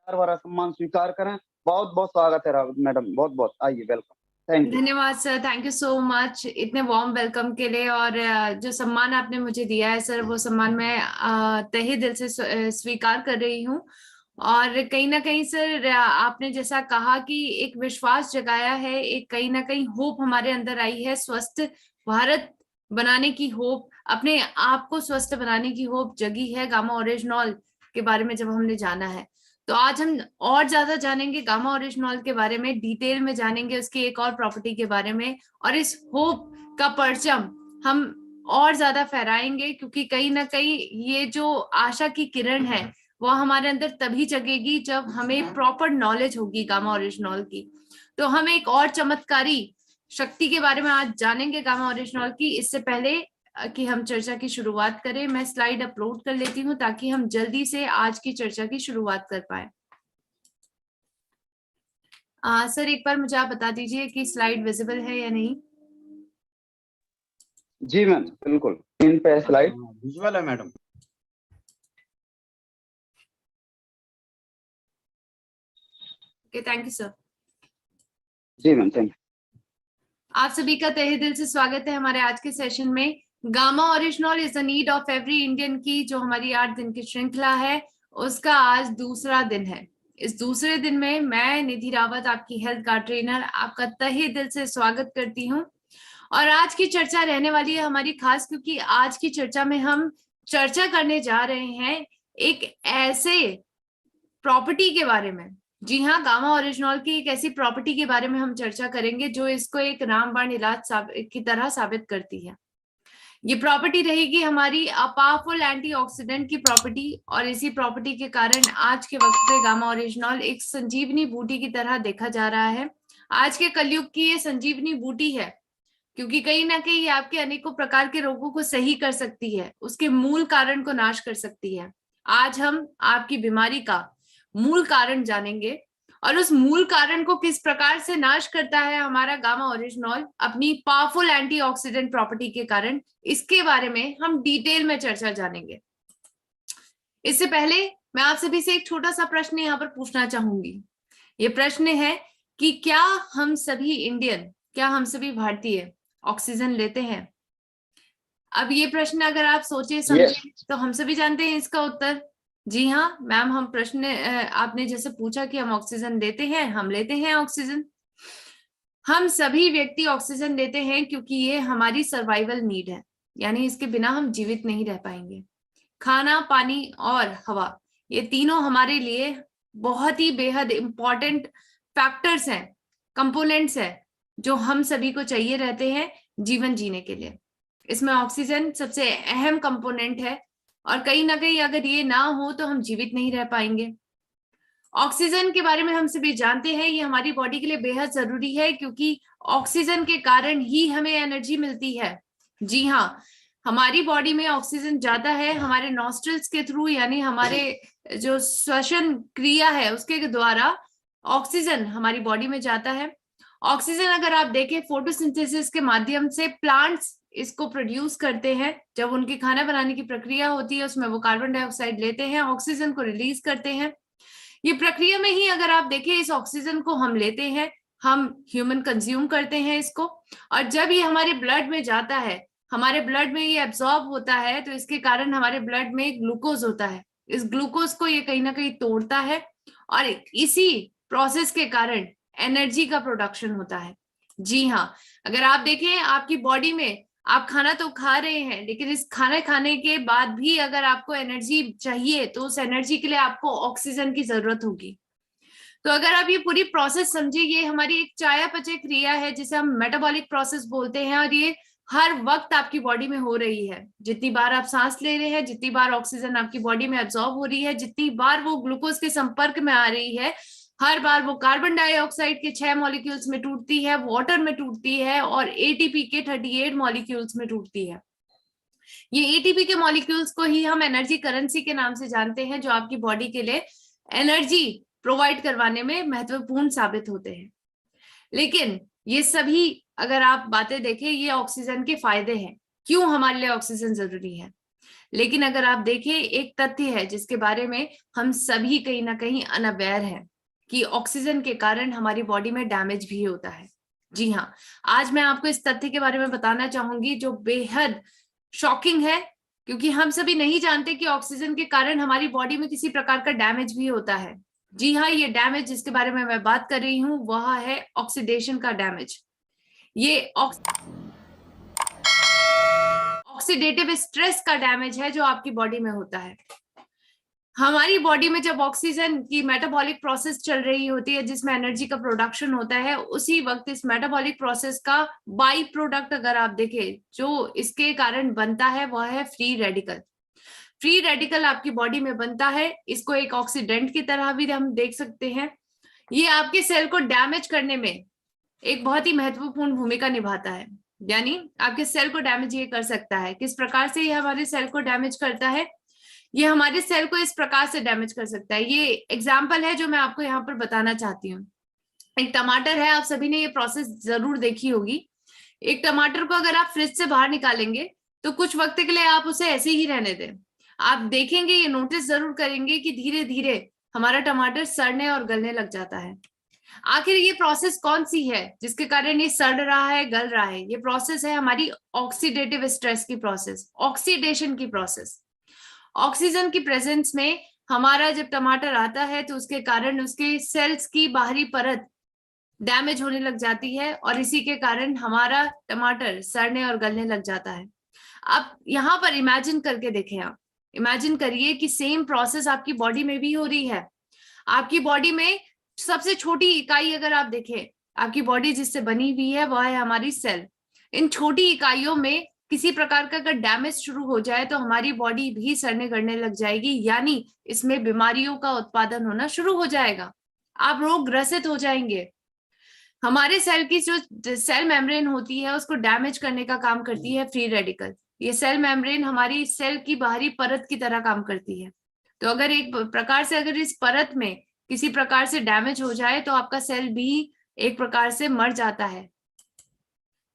प्यार भरा सम्मान स्वीकार करें। बहुत बहुत स्वागत है मैडम, बहुत बहुत आइए, वेलकम। Thank you. धन्यवाद sir, thank you so much इतने वार्म वेलकम के लिए। और जो सम्मान आपने मुझे दिया है सर, वो सम्मान मैं तहे दिल से स्वीकार कर रही हूँ। और कहीं ना कहीं सर आपने जैसा कहा कि एक विश्वास जगाया है, एक कहीं ना कहीं होप हमारे अंदर आई है, स्वस्थ भारत बनाने की होप, अपने आप को स्वस्थ बनाने की होप जगी है गामा ओरिजिनॉल के बारे में जब हमने जाना है। तो आज हम और ज्यादा जानेंगे गामा ओरिजिनॉल के बारे में, डिटेल में जानेंगे उसकी एक और प्रॉपर्टी के बारे में, और इस होप का परचम हम और ज्यादा फहराएंगे, क्योंकि कहीं ना कहीं ये जो आशा की किरण है वो हमारे अंदर तभी जगेगी जब हमें प्रॉपर नॉलेज होगी गामा ओरिजिनॉल की। तो हम एक और चमत्कारी शक्ति के बारे में आज जानेंगे गामा ओरिजिनॉल की। इससे पहले कि हम चर्चा की शुरुआत करें, मैं स्लाइड अपलोड कर लेती हूँ ताकि हम जल्दी से आज की चर्चा की शुरुआत कर पाए। सर एक बार मुझे आप बता दीजिए कि स्लाइड विजिबल है या नहीं। जी मैम, बिल्कुल स्क्रीन पे स्लाइड विजुअल है madam. Okay, thank you sir. जी मैम, थैंक यू। आप सभी का तहे दिल से स्वागत है हमारे आज के सेशन में। Gamma original is the need of every Indian की जो हमारी 8 दिन की श्रृंखला है, उसका आज दूसरा दिन है। इस दूसरे दिन में मैं निधि रावत, आपकी हेल्थ कार्ड ट्रेनर, आपका तहे दिल से स्वागत करती हूँ। और आज की चर्चा रहने वाली है हमारी खास, क्योंकि आज की चर्चा में हम चर्चा करने जा रहे हैं एक ऐसे प्रॉपर्टी के बारे में। जी हाँ, गामा ओरिजिनॉल की एक ऐसी प्रॉपर्टी के बारे में हम चर्चा करेंगे जो इसको एक रामबाण इलाज की तरह साबित करती है। ये प्रॉपर्टी रहेगी हमारी पावरफुल एंटीऑक्सीडेंट की प्रॉपर्टी, और इसी प्रॉपर्टी के कारण आज के वक्त पे गामा ओरिजिनॉल एक संजीवनी बूटी की तरह देखा जा रहा है। आज के कलयुग की ये संजीवनी बूटी है, क्योंकि कहीं ना कहीं ये आपके अनेकों प्रकार के रोगों को सही कर सकती है, उसके मूल कारण को नाश कर सकती है। आज हम आपकी बीमारी का मूल कारण जानेंगे, और उस मूल कारण को किस प्रकार से नाश करता है हमारा गामा ओरिजिनॉल अपनी पावरफुल एंटीऑक्सीडेंट प्रॉपर्टी के कारण, इसके बारे में हम डिटेल में चर्चा जानेंगे। इससे पहले मैं आप सभी से एक छोटा सा प्रश्न यहाँ पर पूछना चाहूंगी। ये प्रश्न है कि क्या हम सभी इंडियन, क्या हम सभी भारतीय ऑक्सीजन लेते हैं? अब ये प्रश्न अगर आप सोचे समझे तो हम सभी जानते हैं इसका उत्तर। जी हाँ मैम, हम प्रश्न आपने जैसे पूछा कि हम ऑक्सीजन लेते हैं, हम लेते हैं ऑक्सीजन। हम सभी व्यक्ति ऑक्सीजन लेते हैं क्योंकि ये हमारी सर्वाइवल नीड है, यानी इसके बिना हम जीवित नहीं रह पाएंगे। खाना, पानी और हवा, ये तीनों हमारे लिए बहुत ही बेहद इंपॉर्टेंट फैक्टर्स हैं, कंपोनेंट्स हैं, जो हम सभी को चाहिए रहते हैं जीवन जीने के लिए। इसमें ऑक्सीजन सबसे अहम कंपोनेंट है, और कहीं ना कहीं अगर ये ना हो तो हम जीवित नहीं रह पाएंगे। ऑक्सीजन के बारे में हम सभी जानते हैं, ये हमारी बॉडी के लिए बेहद जरूरी है, क्योंकि ऑक्सीजन के कारण ही हमें एनर्जी मिलती है। जी हाँ, हमारी बॉडी में ऑक्सीजन जाता है हमारे नॉस्ट्रल्स के थ्रू, यानी हमारे जो श्वसन क्रिया है उसके द्वारा ऑक्सीजन हमारी बॉडी में जाता है। ऑक्सीजन अगर आप देखें, फोटोसिंथेसिस के माध्यम से प्लांट्स इसको प्रोड्यूस करते हैं। जब उनकी खाना बनाने की प्रक्रिया होती है उसमें वो कार्बन डाइऑक्साइड लेते हैं, ऑक्सीजन को रिलीज करते हैं। ये प्रक्रिया में ही अगर आप देखें, इस ऑक्सीजन को हम लेते हैं, हम ह्यूमन कंज्यूम करते हैं इसको, और जब ये हमारे ब्लड में जाता है, हमारे ब्लड में ये एब्जॉर्ब होता है, तो इसके कारण हमारे ब्लड में ग्लूकोज होता है। इस ग्लूकोज को ये कहीं ना कहीं तोड़ता है, और इसी प्रोसेस के कारण एनर्जी का प्रोडक्शन होता है। जी हाँ, अगर आप देखें आपकी बॉडी में, आप खाना तो खा रहे हैं, लेकिन इस खाना खाने के बाद भी अगर आपको एनर्जी चाहिए तो उस एनर्जी के लिए आपको ऑक्सीजन की जरूरत होगी। तो अगर आप ये पूरी प्रोसेस समझे, ये हमारी एक चयापचय क्रिया है जिसे हम मेटाबॉलिक प्रोसेस बोलते हैं, और ये हर वक्त आपकी बॉडी में हो रही है। जितनी बार आप सांस ले रहे हैं, जितनी बार ऑक्सीजन आपकी बॉडी में एब्जॉर्ब हो रही है, जितनी बार वो ग्लूकोज के संपर्क में आ रही है, हर बार वो कार्बन डाइऑक्साइड के 6 मॉलिक्यूल्स में टूटती है, वाटर में टूटती है, और एटीपी के 38 मॉलिक्यूल्स में टूटती है। ये एटीपी के मॉलिक्यूल्स को ही हम एनर्जी करेंसी के नाम से जानते हैं, जो आपकी बॉडी के लिए एनर्जी प्रोवाइड करवाने में महत्वपूर्ण साबित होते हैं। लेकिन ये सभी अगर आप बातें देखें, ये ऑक्सीजन के फायदे हैं, क्यों हमारे लिए ऑक्सीजन जरूरी है। लेकिन अगर आप देखें, एक तथ्य है जिसके बारे में हम सभी कहीं ना कहीं अनअवेयर हैं कि ऑक्सीजन के कारण हमारी बॉडी में डैमेज भी होता है। जी हाँ, आज मैं आपको इस तथ्य के बारे में बताना चाहूंगी जो बेहद शॉकिंग है, क्योंकि हम सभी नहीं जानते कि ऑक्सीजन के कारण हमारी बॉडी में किसी प्रकार का डैमेज भी होता है। जी हाँ, ये डैमेज जिसके बारे में मैं बात कर रही हूँ वह है ऑक्सीडेशन का डैमेज। ये ऑक्सीडेटिव स्ट्रेस का डैमेज है जो आपकी बॉडी में होता है। हमारी बॉडी में जब ऑक्सीजन की मेटाबॉलिक प्रोसेस चल रही होती है जिसमें एनर्जी का प्रोडक्शन होता है, उसी वक्त इस मेटाबॉलिक प्रोसेस का बाई प्रोडक्ट अगर आप देखें जो इसके कारण बनता है वह है फ्री रेडिकल। फ्री रेडिकल आपकी बॉडी में बनता है, इसको एक ऑक्सीडेंट की तरह भी हम देख सकते हैं। ये आपके सेल को डैमेज करने में एक बहुत ही महत्वपूर्ण भूमिका निभाता है, यानी आपके सेल को डैमेज ये कर सकता है। किस प्रकार से ये हमारे सेल को डैमेज करता है? ये हमारे सेल को इस प्रकार से डैमेज कर सकता है। ये एग्जाम्पल है जो मैं आपको यहाँ पर बताना चाहती हूँ। एक टमाटर है, आप सभी ने ये प्रोसेस जरूर देखी होगी। एक टमाटर को अगर आप फ्रिज से बाहर निकालेंगे तो कुछ वक्त के लिए आप उसे ऐसे ही रहने दें, आप देखेंगे, ये नोटिस जरूर करेंगे कि धीरे धीरे हमारा टमाटर सड़ने और गलने लग जाता है। आखिर ये प्रोसेस कौन सी है जिसके कारण ये सड़ रहा है, गल रहा है? ये प्रोसेस है हमारी ऑक्सीडेटिव स्ट्रेस की प्रोसेस, ऑक्सीडेशन की प्रोसेस। ऑक्सीजन की प्रेजेंस में हमारा जब टमाटर आता है तो उसके कारण उसके सेल्स की बाहरी परत डैमेज होने लग जाती है और इसी के कारण हमारा टमाटर सड़ने और गलने लग जाता है। अब यहाँ पर इमेजिन करके देखें, आप इमेजिन करिए कि सेम प्रोसेस आपकी बॉडी में भी हो रही है। आपकी बॉडी में सबसे छोटी इकाई अगर आप देखें, आपकी बॉडी जिससे बनी हुई है वह है हमारी सेल। इन छोटी इकाइयों में किसी प्रकार का अगर डैमेज शुरू हो जाए तो हमारी बॉडी भी सड़ने गलने लग जाएगी, यानी इसमें बीमारियों का उत्पादन होना शुरू हो जाएगा, आप रोग ग्रसित हो जाएंगे। हमारे सेल की जो सेल मेम्ब्रेन होती है उसको डैमेज करने का काम करती है फ्री रेडिकल। ये सेल मेम्ब्रेन हमारी सेल की बाहरी परत की तरह काम करती है। तो अगर एक प्रकार से अगर इस परत में किसी प्रकार से डैमेज हो जाए तो आपका सेल भी एक प्रकार से मर जाता है।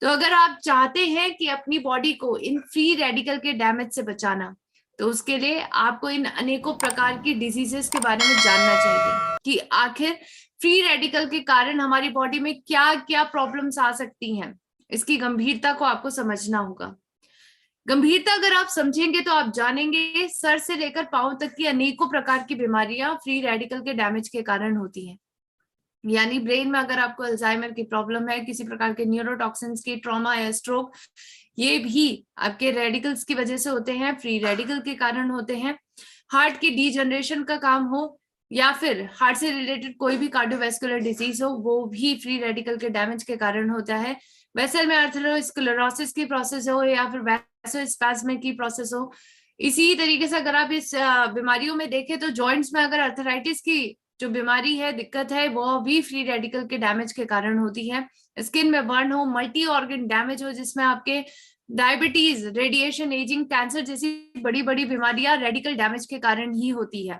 तो अगर आप चाहते हैं कि अपनी बॉडी को इन फ्री रेडिकल के डैमेज से बचाना, तो उसके लिए आपको इन अनेकों प्रकार की डिजीजेस के बारे में जानना चाहिए कि आखिर फ्री रेडिकल के कारण हमारी बॉडी में क्या क्या प्रॉब्लम्स आ सकती हैं। इसकी गंभीरता को आपको समझना होगा। गंभीरता अगर आप समझेंगे तो आप जानेंगे सर से लेकर पांव तक की अनेकों प्रकार की बीमारियां फ्री रेडिकल के डैमेज के कारण होती हैं। यानी ब्रेन में अगर आपको अल्जाइमर की प्रॉब्लम है, किसी प्रकार के न्यूरोटॉक्सिन्स की, ट्रॉमा या स्ट्रोक, ये भी आपके रेडिकल्स की वजह से होते हैं, फ्री रेडिकल के कारण होते हैं। हार्ट की डीजनरेशन का काम हो या फिर हार्ट से रिलेटेड कोई भी कार्डियोवैस्कुलर डिजीज हो, वो भी फ्री रेडिकल के डैमेज के कारण होता है। वेसल में अर्थरोस्क्लेरोसिस की प्रोसेस हो या फिर वैसोस्पैज्म की प्रोसेस हो। इसी तरीके से अगर आप इस बीमारियों में देखें तो जॉइंट्स में अगर अर्थराइटिस की जो बीमारी है, दिक्कत है, वो भी फ्री रेडिकल के डैमेज के कारण होती है। स्किन में बर्न हो, मल्टी ऑर्गन डैमेज हो जिसमें आपके डायबिटीज, रेडिएशन, एजिंग, कैंसर जैसी बड़ी बड़ी बीमारियां रेडिकल डैमेज के कारण ही होती है।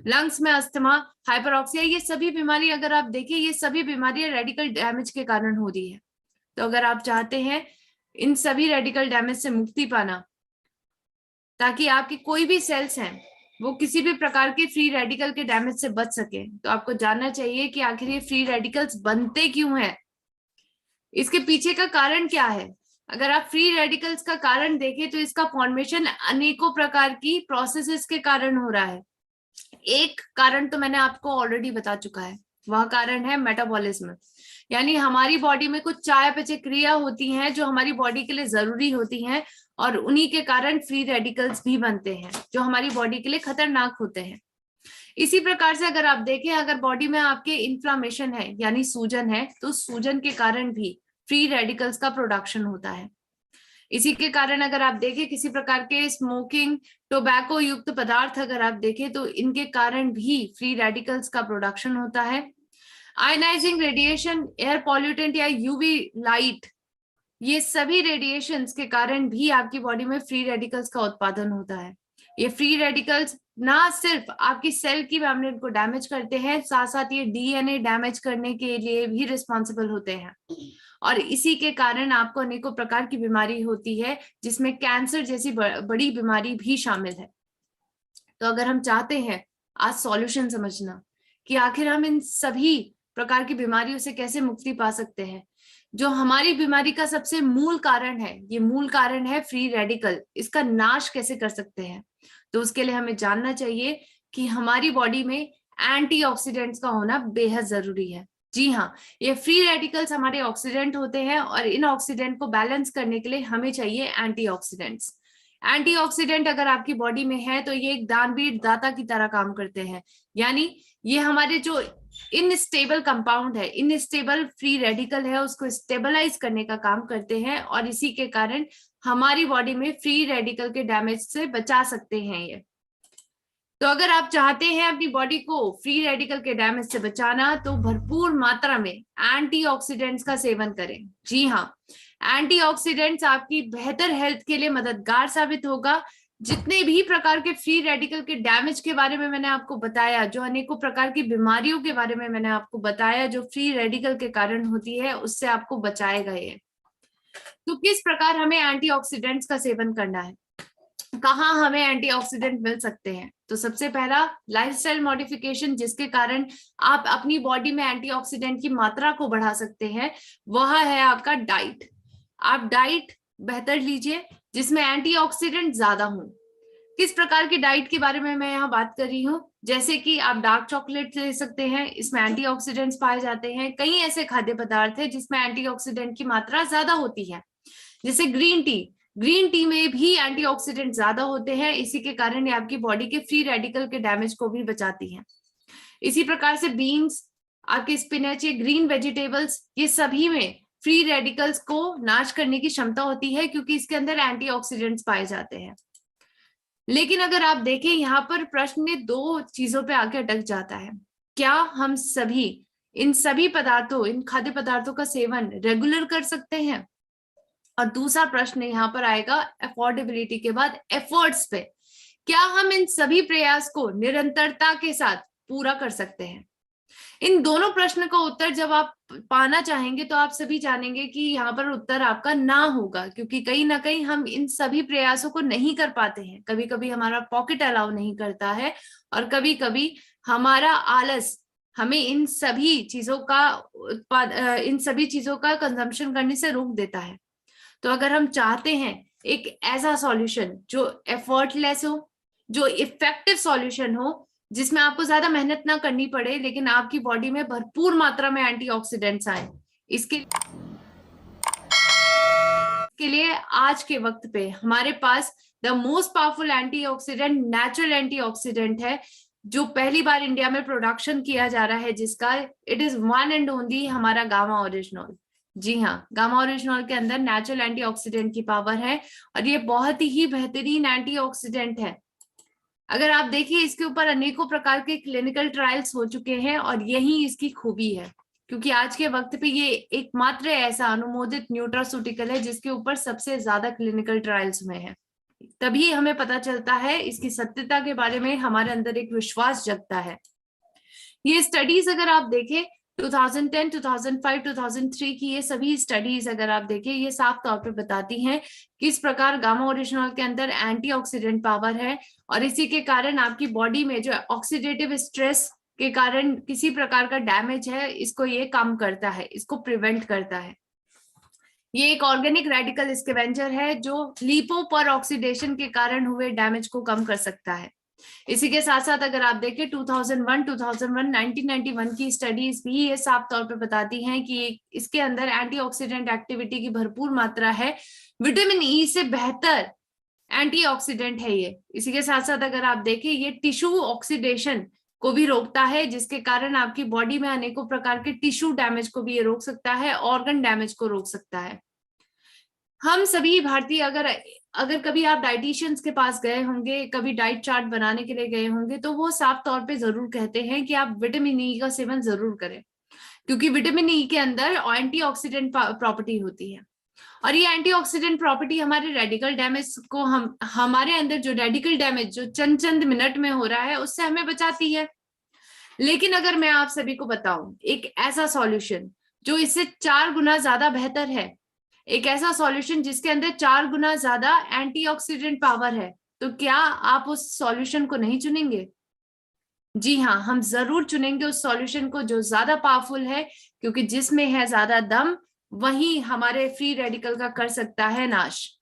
लंग्स में अस्थमा, हाइपरऑक्सिया, ये सभी बीमारी अगर आप देखें, ये सभी बीमारियां रेडिकल डैमेज के कारण होती है। तो अगर आप चाहते हैं इन सभी रेडिकल डैमेज से मुक्ति पाना, ताकि आपकी कोई भी सेल्स हैं वो किसी भी प्रकार के फ्री रेडिकल के डैमेज से बच सके, तो आपको जानना चाहिए कि आखिर ये फ्री रेडिकल्स बनते क्यों हैं, इसके पीछे का कारण क्या है। अगर आप फ्री रेडिकल्स का कारण देखें तो इसका फॉर्मेशन अनेकों प्रकार की प्रोसेसेस के कारण हो रहा है। एक कारण तो मैंने आपको ऑलरेडी बता चुका है, वह कारण है मेटाबॉलिज्म। यानी हमारी बॉडी में कुछ चयापचय क्रिया होती हैं जो हमारी बॉडी के लिए जरूरी होती हैं और उन्हीं के कारण फ्री रेडिकल्स भी बनते हैं जो हमारी बॉडी के लिए खतरनाक होते हैं। इसी प्रकार से अगर आप देखें, अगर बॉडी में आपके इन्फ्लामेशन है यानी सूजन है, तो सूजन के कारण भी फ्री रेडिकल्स का प्रोडक्शन होता है। इसी के कारण अगर आप देखें किसी प्रकार के स्मोकिंग, टोबैको युक्त पदार्थ अगर आप देखें तो इनके कारण भी फ्री रेडिकल्स का प्रोडक्शन होता है। आयनाइजिंग रेडिएशन, एयर पॉल्यूटेंट या यूवी लाइट, ये सभी रेडिएशंस के कारण भी आपकी बॉडी में फ्री रेडिकल्स का उत्पादन होता है। ये फ्री रेडिकल्स ना सिर्फ आपकी सेल की मेम्ब्रेन को डैमेज करते हैं, साथ साथ ये डीएनए डैमेज करने के लिए भी रिस्पॉन्सिबल होते हैं। और इसी के कारण आपको अनेकों प्रकार की बीमारी होती है, जिसमें कैंसर जैसी बड़ी बीमारी भी शामिल है। तो अगर हम चाहते हैं आज सॉल्यूशन समझना कि आखिर हम इन सभी प्रकार की बीमारियों से कैसे मुक्ति पा सकते हैं, जो हमारी बीमारी का सबसे मूल कारण है, ये मूल कारण है फ्री रेडिकल, इसका नाश कैसे कर सकते हैं, तो उसके लिए हमें जानना चाहिए कि हमारी बॉडी में एंटीऑक्सीडेंट्स का होना बेहद जरूरी है। जी हाँ, ये फ्री रेडिकल्स हमारे ऑक्सीडेंट होते हैं और इन ऑक्सीडेंट को बैलेंस करने के लिए हमें चाहिए एंटीऑक्सीडेंट्स। एंटीऑक्सीडेंट अगर आपकी बॉडी में है तो ये एक दानवीर दाता की तरह काम करते हैं, यानी ये हमारे जो इनस्टेबल कंपाउंड है, इनस्टेबल फ्री रेडिकल है, उसको स्टेबलाइज करने का काम करते हैं और इसी के कारण हमारी बॉडी में फ्री रेडिकल के डैमेज से बचा सकते हैं ये। तो अगर आप चाहते हैं अपनी बॉडी को फ्री रेडिकल के डैमेज से बचाना तो भरपूर मात्रा में एंटीऑक्सीडेंट्स का सेवन करें। जी हाँ, एंटीऑक्सीडेंट्स आपकी बेहतर हेल्थ के लिए मददगार साबित होगा। जितने भी प्रकार के फ्री रेडिकल के डैमेज के बारे में मैंने आपको बताया, जो अनेकों प्रकार की बीमारियों के बारे में मैंने आपको बताया जो फ्री रेडिकल के कारण होती है, उससे आपको बचाएगा ये। तो किस प्रकार हमें एंटीऑक्सीडेंट्स का सेवन करना है, कहाँ हमें एंटीऑक्सीडेंट मिल सकते हैं? तो सबसे पहला लाइफस्टाइल मॉडिफिकेशन, जिसके कारण आप अपनी बॉडी में एंटीऑक्सीडेंट की मात्रा को बढ़ा सकते हैं, वह है आपका डाइट। आप डाइट बेहतर लीजिए जिसमें एंटीऑक्सीडेंट ज्यादा हो। किस प्रकार की डाइट के बारे में मैं यहाँ बात कर रही हूँ, जैसे कि आप डार्क चॉकलेट ले सकते हैं, इसमें एंटीऑक्सीडेंट्स पाए जाते हैं। कई ऐसे खाद्य पदार्थ है जिसमें एंटीऑक्सीडेंट की मात्रा ज्यादा होती है, जैसे ग्रीन टी। ग्रीन टी में भी एंटीऑक्सीडेंट ज्यादा होते हैं, इसी के कारण ये आपकी बॉडी के फ्री रेडिकल के डैमेज को भी बचाती है। इसी प्रकार से बीन्स, आपके स्पिनच, ये ग्रीन वेजिटेबल्स, ये सभी में फ्री रेडिकल्स को नाश करने की क्षमता होती है क्योंकि इसके अंदर एंटीऑक्सीडेंट्स पाए जाते हैं। लेकिन अगर आप देखें, यहाँ पर प्रश्न दो चीजों पे आके अटक जाता है। क्या हम सभी इन सभी पदार्थों, इन खाद्य पदार्थों का सेवन रेगुलर कर सकते हैं? और दूसरा प्रश्न यहाँ पर आएगा अफोर्डेबिलिटी के बाद एफर्ट्स पे, क्या हम इन सभी प्रयास को निरंतरता के साथ पूरा कर सकते हैं? इन दोनों प्रश्न का उत्तर जब आप पाना चाहेंगे तो आप सभी जानेंगे कि यहाँ पर उत्तर आपका ना होगा, क्योंकि कहीं ना कहीं हम इन सभी प्रयासों को नहीं कर पाते हैं। कभी कभी हमारा पॉकेट अलाउ नहीं करता है और कभी कभी हमारा आलस हमें इन सभी चीजों का कंजम्पशन करने से रोक देता है। तो अगर हम चाहते हैं एक ऐसा सॉल्यूशन जो एफर्टलेस हो, जो इफेक्टिव सॉल्यूशन हो, जिसमें आपको ज्यादा मेहनत ना करनी पड़े लेकिन आपकी बॉडी में भरपूर मात्रा में एंटीऑक्सीडेंट्स आए, इसके लिए आज के वक्त पे हमारे पास the most powerful antioxidant, natural antioxidant है, जो पहली बार इंडिया में प्रोडक्शन किया जा रहा है, जिसका it is one and only हमारा गामा ओरिजिनल। जी हाँ, गामा ओरिजिनल के अंदर नेचुरल एंटीऑक्सीडेंट की पावर है और ये बहुत ही बेहतरीन एंटीऑक्सीडेंट है। अगर आप देखिए, इसके ऊपर अनेकों प्रकार के क्लिनिकल ट्रायल्स हो चुके हैं और यही इसकी खूबी है, क्योंकि आज के वक्त पे ये एकमात्र ऐसा अनुमोदित न्यूट्रास्यूटिकल है जिसके ऊपर सबसे ज्यादा क्लिनिकल ट्रायल्स में है। तभी हमें पता चलता है इसकी सत्यता के बारे में, हमारे अंदर एक विश्वास जगता है। ये स्टडीज अगर आप देखें 2010, 2005, 2003 की, ये सभी स्टडीज अगर आप देखें, ये साफ तौर पे बताती हैं किस प्रकार गामा ओरिजिनल के अंदर एंटीऑक्सीडेंट पावर है और इसी के कारण आपकी बॉडी में जो ऑक्सीडेटिव स्ट्रेस के कारण किसी प्रकार का डैमेज है, इसको ये कम करता है, इसको प्रिवेंट करता है। ये एक ऑर्गेनिक रेडिकल स्कैवेंजर है जो लिपोपर ऑक्सीडेशन के कारण हुए डैमेज को कम कर सकता है। इसी के साथ साथ अगर आप देखें 2001, 1991 की स्टडीज भी ये साफ तौर पे बताती हैं कि इसके अंदर एंटीऑक्सीडेंट एक्टिविटी की भरपूर मात्रा है। विटामिन ई से बेहतर एंटीऑक्सीडेंट है ये। इसी के साथ साथ अगर आप देखें, ये टिश्यू ऑक्सीडेशन को भी रोकता है, जिसके कारण आपकी बॉडी में अनेकों प्रकार के टिश्यू डैमेज को भी ये रोक सकता है, ऑर्गन डैमेज को रोक सकता है। हम सभी भारतीय अगर कभी आप डाइटिशियंस के पास गए होंगे, कभी डाइट चार्ट बनाने के लिए गए होंगे, तो वो साफ तौर पे जरूर कहते हैं कि आप विटामिन ई का सेवन जरूर करें, क्योंकि विटामिन ई के अंदर एंटीऑक्सीडेंट प्रॉपर्टी होती है और ये एंटीऑक्सीडेंट प्रॉपर्टी हमारे रेडिकल डैमेज को, हमारे अंदर जो रेडिकल डैमेज जो चंद मिनट में हो रहा है, उससे हमें बचाती है। लेकिन अगर मैं आप सभी को बताऊं एक ऐसा सॉल्यूशन जो इससे 4 गुना ज्यादा बेहतर है, एक ऐसा सॉल्यूशन जिसके अंदर 4 गुना ज्यादा एंटीऑक्सीडेंट पावर है, तो क्या आप उस सॉल्यूशन को नहीं चुनेंगे? जी हाँ, हम जरूर चुनेंगे उस सॉल्यूशन को जो ज्यादा पावरफुल है, क्योंकि जिसमें है ज्यादा दम वही हमारे फ्री रेडिकल का कर सकता है नाश।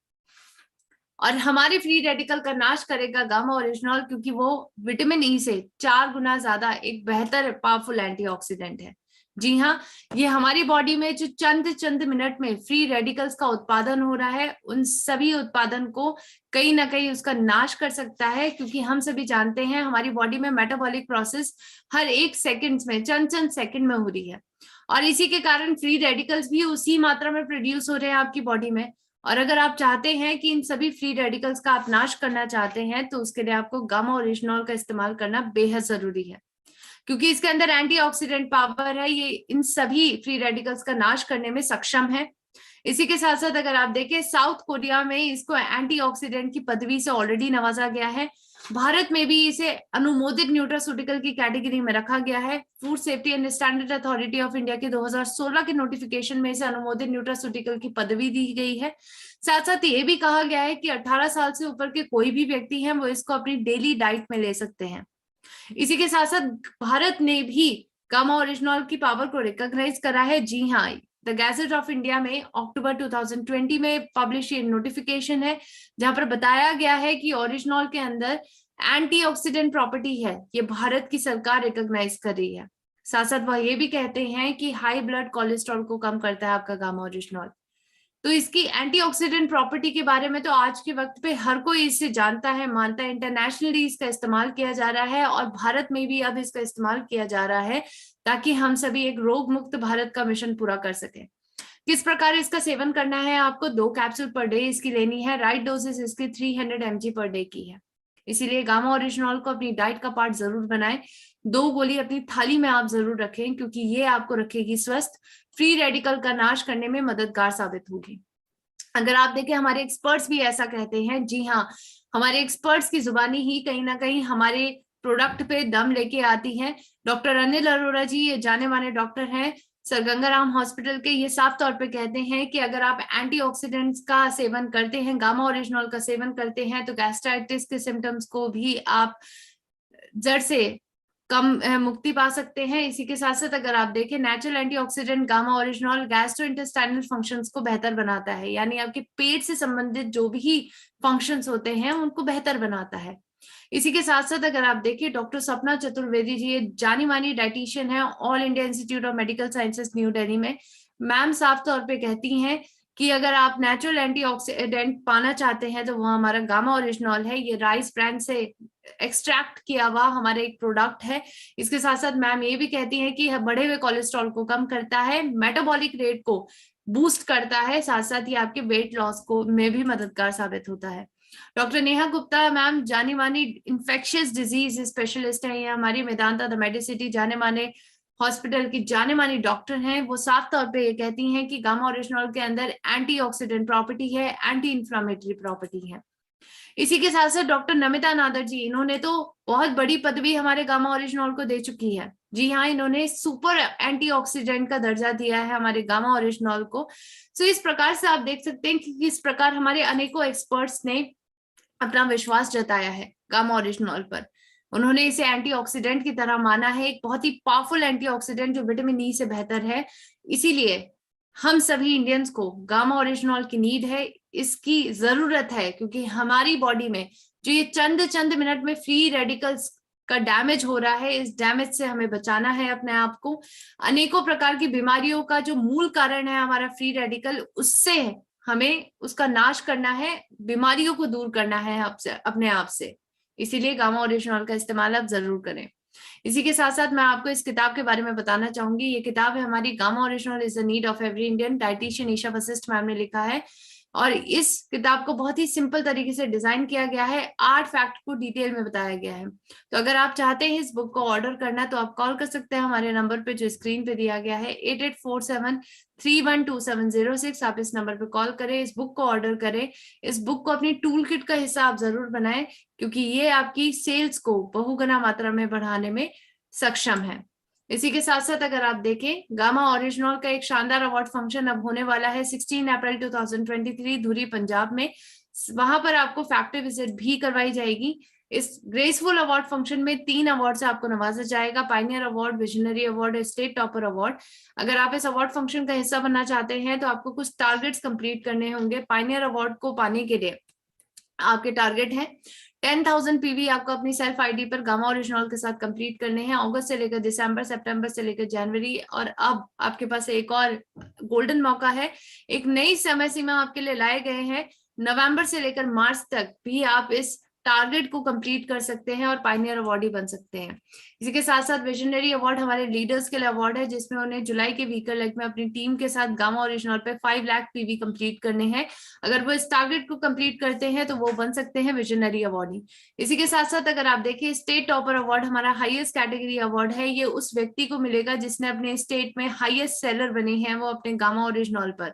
और हमारे फ्री रेडिकल का नाश करेगा गामा ओरिजिनॉल, क्योंकि वो विटामिन ई से 4 गुना ज्यादा एक बेहतर पावरफुल एंटीऑक्सीडेंट है। जी हाँ, ये हमारी बॉडी में जो चंद मिनट में फ्री रेडिकल्स का उत्पादन हो रहा है, उन सभी उत्पादन को कहीं ना कहीं उसका नाश कर सकता है, क्योंकि हम सभी जानते हैं हमारी बॉडी में मेटाबॉलिक प्रोसेस हर एक सेकंड में, चंद सेकंड में हो रही है, और इसी के कारण फ्री रेडिकल्स भी उसी मात्रा में प्रोड्यूस हो रहे हैं आपकी बॉडी में। और अगर आप चाहते हैं कि इन सभी फ्री रेडिकल्स का आप नाश करना चाहते हैं, तो उसके लिए आपको गामा ओरिजिनॉल का इस्तेमाल करना बेहद जरूरी है, क्योंकि इसके अंदर एंटीऑक्सीडेंट पावर है, ये इन सभी फ्री रेडिकल्स का नाश करने में सक्षम है। इसी के साथ साथ अगर आप देखें, साउथ कोरिया में इसको एंटीऑक्सीडेंट की पदवी से ऑलरेडी नवाजा गया है। भारत में भी इसे अनुमोदित न्यूट्रास्यूटिकल की कैटेगरी में रखा गया है। Food safety and standard authority of India के 2016 के नोटिफिकेशन में इसे अनुमोदित न्यूट्रास्यूटिकल की पदवी दी गई है। साथ साथ ये भी कहा गया है कि 18 साल से ऊपर के कोई भी व्यक्ति हैं वो इसको अपनी डेली डाइट में ले सकते हैं। इसी के साथ साथ भारत ने भी गामा ओरिजिनॉल की पावर को रिकॉग्नाइज करा है। जी हाँ, द गैजेट ऑफ इंडिया में अक्टूबर 2020 में पब्लिश ये नोटिफिकेशन है, जहां पर बताया गया है कि ओरिजिनॉल के अंदर एंटीऑक्सीडेंट प्रॉपर्टी है, ये भारत की सरकार रिकॉग्नाइज कर रही है। साथ साथ वह ये भी कहते हैं कि हाई ब्लड कोलेस्ट्रॉल को कम करता है आपका गामा ओरिजिनॉल। तो इसकी एंटीऑक्सीडेंट प्रॉपर्टी के बारे में तो आज के वक्त पे हर कोई इससे जानता है, मानता है। इंटरनेशनली इसका इस्तेमाल किया जा रहा है और भारत में भी अब इसका इस्तेमाल किया जा रहा है, ताकि हम सभी एक रोग मुक्त भारत का मिशन पूरा कर सके। किस प्रकार इसका सेवन करना है? आपको 2 कैप्सूल पर डे इसकी लेनी है। राइट डोजेस इसकी 300 mg पर डे की है। इसीलिए गामा ओरिजिनॉल को अपनी डाइट का पार्ट जरूर बनाएं। 2 गोली अपनी थाली में आप जरूर रखें, क्योंकि ये आपको रखेगी स्वस्थ, फ्री रेडिकल का नाश करने में मददगार साबित होगी। अगर आप देखें, हमारे एक्सपर्ट्स भी ऐसा कहते हैं। जी हाँ, हमारे एक्सपर्ट्स की जुबानी ही कहीं ना कहीं हमारे प्रोडक्ट पे दम लेके आती है। डॉक्टर अनिल अरोड़ा जी, ये जाने माने डॉक्टर हैं सर गंगाराम हॉस्पिटल के, ये साफ तौर पे कहते हैं कि अगर आप एंटीऑक्सीडेंट्स का सेवन करते हैं, गामा ओरिजिनॉल का सेवन करते हैं, तो गैस्ट्राइटिस के सिम्टम्स को भी आप जड़ से कम मुक्ति पा सकते हैं। इसी के साथ साथ अगर आप देखें, natural antioxidant gamma oryzanol gastrointestinal functions को बेहतर बनाता है, यानी आपके पेट से संबंधित जो भी फंक्शंस होते हैं उनको बेहतर बनाता है। इसी के साथ साथ अगर आप देखिए, डॉक्टर सपना चतुर्वेदी जी, ये जानी मानी डाइटिशियन है all India institute of medical sciences new Delhi में। मैम साफ तौर पे कहती हैं कि अगर आप नेचुरल एंटीऑक्सीडेंट पाना चाहते हैं तो वो हमारा गामा ओरिजिनॉल है। ये राइस ब्रांड से एक्सट्रैक्ट किया हुआ हमारे एक प्रोडक्ट है। इसके साथ साथ मैम ये भी कहती है कि बढ़े हुए कोलेस्ट्रॉल को कम करता है, मेटाबॉलिक रेट को बूस्ट करता है, साथ साथ ये आपके वेट लॉस को में भी मददगार साबित होता है। डॉक्टर नेहा गुप्ता मैम जानी मानी इन्फेक्शियस डिजीज स्पेशलिस्ट है, ये हमारी मेदांता द मेडिसिटी जाने माने हॉस्पिटल की जाने मानी डॉक्टर हैं। वो साफ तौर पे ये कहती हैं कि गामा ओरिजिनॉल के अंदर एंटीऑक्सीडेंट प्रॉपर्टी है, एंटी इंफ्लामेटरी प्रॉपर्टी है। इसी के साथ साथ डॉक्टर नमिता नादर जी, इन्होंने तो बहुत बड़ी पदवी हमारे गामा ओरिजिनॉल को दे चुकी है। जी हाँ, इन्होंने सुपर एंटीऑक्सीडेंट का दर्जा दिया है हमारे गामा ओरिजिनॉल को। सो इस प्रकार से आप देख सकते हैं कि किस प्रकार हमारे अनेकों एक्सपर्ट्स ने अपना विश्वास जताया है गामा ओरिजिनॉल पर। उन्होंने इसे एंटीऑक्सीडेंट की तरह माना है, एक बहुत ही पावरफुल एंटीऑक्सीडेंट जो विटामिन ई से बेहतर है। इसीलिए हम सभी इंडियंस को गामा ओरिजिनॉल की नीड है, इसकी जरूरत है, क्योंकि हमारी बॉडी में जो ये चंद मिनट में फ्री रेडिकल्स का डैमेज हो रहा है, इस डैमेज से हमें बचाना है अपने आप को। अनेकों प्रकार की बीमारियों का जो मूल कारण है हमारा फ्री रेडिकल, उससे हमें उसका नाश करना है, बीमारियों को दूर करना है अपने आप से। इसीलिए गामा ओरिजिनॉल का इस्तेमाल आप जरूर करें। इसी के साथ साथ मैं आपको इस किताब के बारे में बताना चाहूंगी। ये किताब है हमारी gamma original is the need of every Indian, dietitian Isha Vashishtha ma'am ने लिखा है। और इस किताब को बहुत ही सिंपल तरीके से डिजाइन किया गया है, 8 फैक्ट को डिटेल में बताया गया है। तो अगर आप चाहते हैं इस बुक को ऑर्डर करना, तो आप कॉल कर सकते हैं हमारे नंबर पे जो स्क्रीन पे दिया गया है 8847312706। आप इस नंबर पे कॉल करें, इस बुक को ऑर्डर करें। इस बुक को अपनी टूल किट का हिस्सा आप जरूर बनाएं, क्योंकि ये आपकी सेल्स को बहुगुना मात्रा में बढ़ाने में सक्षम है। इसी के साथ साथ अगर आप देखें, गामा ओरिजिनल का एक शानदार अवार्ड फंक्शन अब होने वाला है 16 अप्रैल 2023 धुरी पंजाब में। वहां पर आपको फैक्ट्री विजिट भी करवाई जाएगी। इस ग्रेसफुल अवार्ड फंक्शन में 3 अवार्ड से आपको नवाजा जाएगा, Pioneer award, visionary award, state topper award. अगर आप इस अवार्ड फंक्शन का हिस्सा बनना चाहते हैं तो आपको कुछ टारगेट्स कंप्लीट करने होंगे। पायनियर अवार्ड को पाने के लिए आपके टारगेट है 10,000 पीवी आपको अपनी सेल्फ आईडी पर गामा ओरिजिनल के साथ कंप्लीट करने हैं, अगस्त से लेकर दिसंबर, सितंबर से लेकर जनवरी। और अब आपके पास एक और गोल्डन मौका है, एक नई समय सीमा आपके लिए लाए गए हैं, नवंबर से लेकर मार्च तक भी आप इस टारगेट को कंप्लीट कर सकते हैं और पायनियर अवार्ड ही बन सकते हैं। इसी के साथ साथ विजनरी अवार्ड हमारे लीडर्स के लिए अवार्ड है, जिसमें उन्हें जुलाई के वीकर लेग में अपनी टीम के साथ गामा ओरिजिनल पे 5 लाख पीवी कंप्लीट करने हैं। अगर वो इस टारगेट को कंप्लीट करते हैं तो वो बन सकते हैं विजनरी अवार्डी। इसी के साथ साथ अगर आप देखिए, स्टेट टॉपर अवार्ड हमारा हाईएस्ट कैटेगरी अवार्ड है। ये उस व्यक्ति को मिलेगा जिसने अपने स्टेट में हाईएस्ट सेलर बने हैं वो अपने गामा ओरिजिनल पर।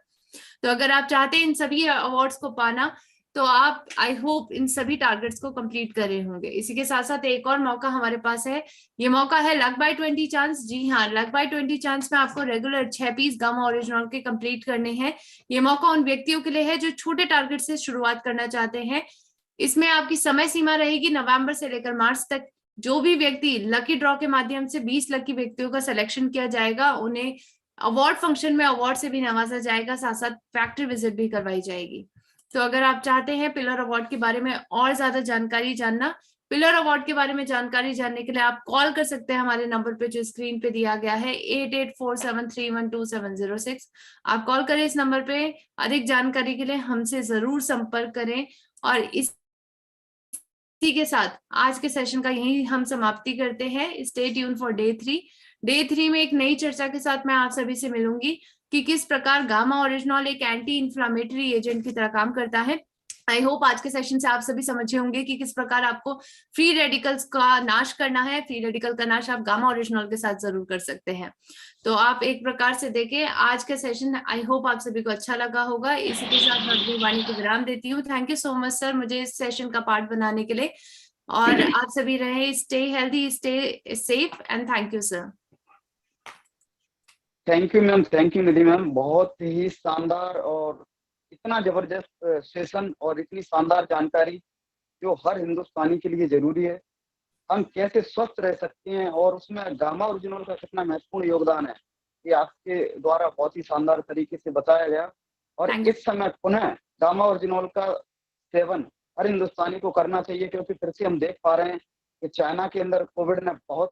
तो अगर आप चाहते हैं इन सभी अवार्ड्स को पाना, तो आप आई होप इन सभी टारगेट्स को कंप्लीट कर रहे होंगे। इसी के साथ साथ एक और मौका हमारे पास है, ये मौका है लक बाय 20 चांस। जी हाँ, लक बाय 20 चांस में आपको रेगुलर 6 पीस गामा ओरिजिनल के कंप्लीट करने हैं। ये मौका उन व्यक्तियों के लिए है जो छोटे टारगेट से शुरुआत करना चाहते हैं। इसमें आपकी समय सीमा रहेगी नवंबर से लेकर मार्च तक। जो भी व्यक्ति लकी ड्रॉ के माध्यम से 20 लकी व्यक्तियों का सिलेक्शन किया जाएगा, उन्हें अवार्ड फंक्शन में अवार्ड से भी नवाजा जाएगा, साथ साथ फैक्ट्री विजिट भी करवाई जाएगी। तो अगर आप चाहते हैं पिलर अवार्ड के बारे में और ज्यादा जानकारी जानना, पिलर अवार्ड के बारे में जानकारी जानने के लिए आप कॉल कर सकते हैं हमारे नंबर पे जो स्क्रीन पे दिया गया है 8847312706। आप कॉल करें इस नंबर पे, अधिक जानकारी के लिए हमसे जरूर संपर्क करें। और इसी के साथ आज के सेशन का यही हम समाप्ति करते हैं। Stay tune for day 3। Day 3 में एक नई चर्चा के साथ मैं आप सभी से मिलूंगी कि किस प्रकार गामा ओरिजिनल एक एंटी इंफ्लामेटरी एजेंट की तरह काम करता है। आई होप आज के सेशन से आप सभी समझे होंगे कि किस प्रकार आपको फ्री रेडिकल्स का नाश करना है। फ्री रेडिकल का नाश आप गामा ओरिजिनल के साथ जरूर कर सकते हैं। तो आप एक प्रकार से देखें आज का सेशन, आई होप आप सभी को अच्छा लगा होगा। इसी के साथ मैं अपनी वाणी को विराम देती हूँ। Thank you so much sir, मुझे इस सेशन का पार्ट बनाने के लिए। और आप सभी रहे stay healthy, stay safe and thank you sir. Thank you ma'am, thank you Nidhi ma'am. बहुत ही शानदार और इतना जबरदस्त सेशन और इतनी शानदार जानकारी जो हर हिंदुस्तानी के लिए जरूरी है। हम कैसे स्वस्थ रह सकते हैं और उसमें गामा ओरिजिनल का कितना महत्वपूर्ण योगदान है, ये आपके द्वारा बहुत ही शानदार तरीके से बताया गया। और इस समय पुनः गामा ओरिजिनल का सेवन हर हिंदुस्तानी को करना चाहिए, क्योंकि फिर से हम देख पा रहे हैं कि चाइना के अंदर कोविड ने बहुत